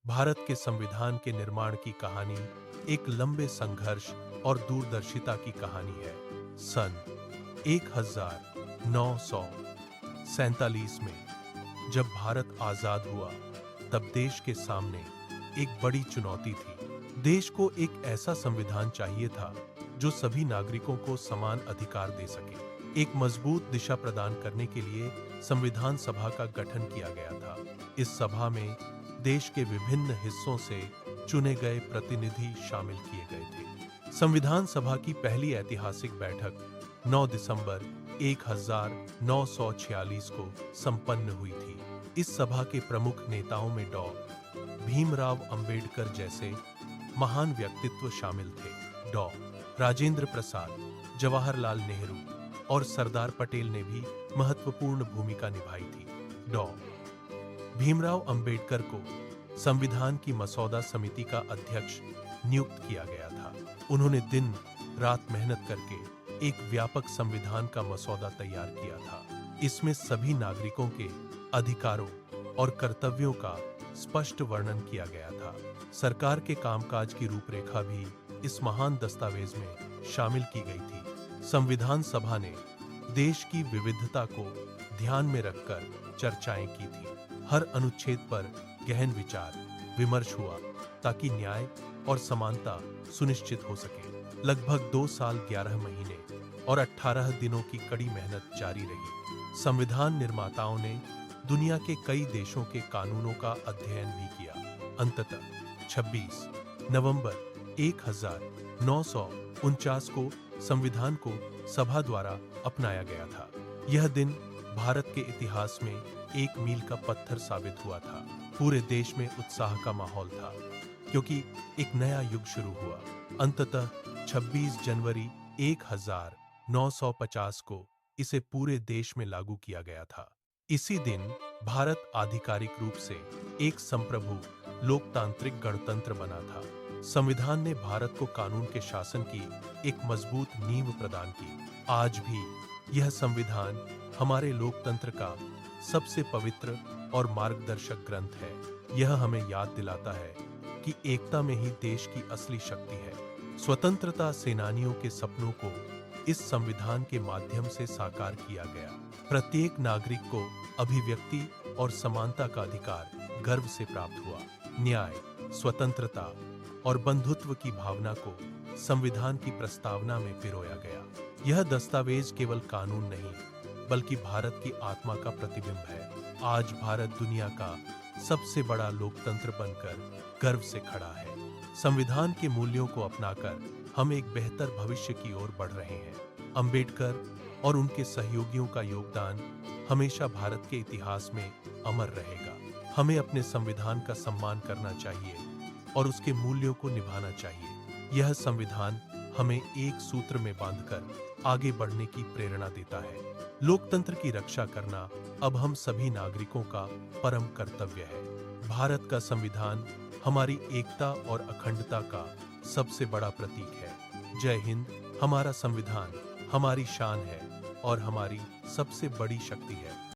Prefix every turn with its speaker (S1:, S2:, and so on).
S1: भारत के संविधान के निर्माण की कहानी एक लंबे संघर्ष और दूरदर्शिता की कहानी है। सन 1947 में जब भारत आजाद हुआ, तब देश के सामने एक बड़ी चुनौती थी। देश को एक ऐसा संविधान चाहिए था जो सभी नागरिकों को समान अधिकार दे सके। एक मजबूत दिशा प्रदान करने के लिए संविधान सभा का गठन किया गया था। इस सभा में देश के विभिन्न हिस्सों से चुने गए प्रतिनिधि शामिल किए गए थे। संविधान सभा की पहली ऐतिहासिक बैठक 9 दिसंबर 1946 को संपन्न हुई थी। इस सभा के प्रमुख नेताओं में डॉ. भीमराव अंबेडकर जैसे महान व्यक्तित्व शामिल थे। डॉ. राजेंद्र प्रसाद, जवाहरलाल नेहरू और सरदार पटेल ने भी महत्वपूर्ण भूमिका निभाई थी। डॉ. भीमराव अंबेडकर को संविधान की मसौदा समिति का अध्यक्ष नियुक्त किया गया था। उन्होंने दिन रात मेहनत करके एक व्यापक संविधान का मसौदा तैयार किया था। इसमें सभी नागरिकों के अधिकारों और कर्तव्यों का स्पष्ट वर्णन किया गया था। सरकार के कामकाज की रूपरेखा भी इस महान दस्तावेज में शामिल की गई थी। संविधान सभा ने देश की विविधता को ध्यान में रखकर चर्चाएं की थी। हर अनुच्छेद पर गहन विचार विमर्श हुआ ताकि न्याय और समानता सुनिश्चित हो सके। लगभग 2 साल 11 महीने और 18 दिनों की कड़ी मेहनत जारी रही। संविधान निर्माताओं ने दुनिया के कई देशों के कानूनों का अध्ययन भी किया। अंततः 26 नवंबर 1949 को संविधान को सभा द्वारा अपनाया गया था। यह दिन भारत के इतिहास में एक मील का पत्थर साबित हुआ था। पूरे देश में उत्साह का माहौल था क्योंकि एक नया युग शुरू हुआ। अंततः 26 जनवरी 1950 को इसे पूरे देश में लागू किया गया था। इसी दिन भारत आधिकारिक रूप से एक संप्रभु लोकतांत्रिक गणतंत्र बना था। संविधान ने भारत को कानून के शासन की एक मजबूत नींव प्रदान की। आज भी यह संविधान हमारे लोकतंत्र का सबसे पवित्र और मार्गदर्शक ग्रंथ है। यह हमें याद दिलाता है कि एकता में ही देश की असली शक्ति है। स्वतंत्रता सेनानियों के सपनों को इस संविधान के माध्यम से साकार किया गया। प्रत्येक नागरिक को अभिव्यक्ति और समानता का अधिकार गर्व से प्राप्त हुआ। न्याय, स्वतंत्रता और बंधुत्व की भावना को संविधान की प्रस्तावना में पिरोया गया। यह दस्तावेज केवल कानून नहीं, बल्कि भारत की आत्मा का प्रतिबिंब है। आज भारत दुनिया का सबसे बड़ा लोकतंत्र बनकर गर्व से खड़ा है। संविधान के मूल्यों को अपनाकर हम एक बेहतर भविष्य की ओर बढ़ रहे हैं। अंबेडकर और उनके सहयोगियों का योगदान हमेशा भारत के इतिहास में अमर रहेगा। हमें अपने संविधान का सम्मान करना चाहिए और उसके मूल्यों को निभाना चाहिए। यह संविधान हमें एक सूत्र में बांधकर आगे बढ़ने की प्रेरणा देता है। लोकतंत्र की रक्षा करना अब हम सभी नागरिकों का परम कर्तव्य है। भारत का संविधान हमारी एकता और अखंडता का सबसे बड़ा प्रतीक है। जय हिंद। हमारा संविधान हमारी शान है और हमारी सबसे बड़ी शक्ति है।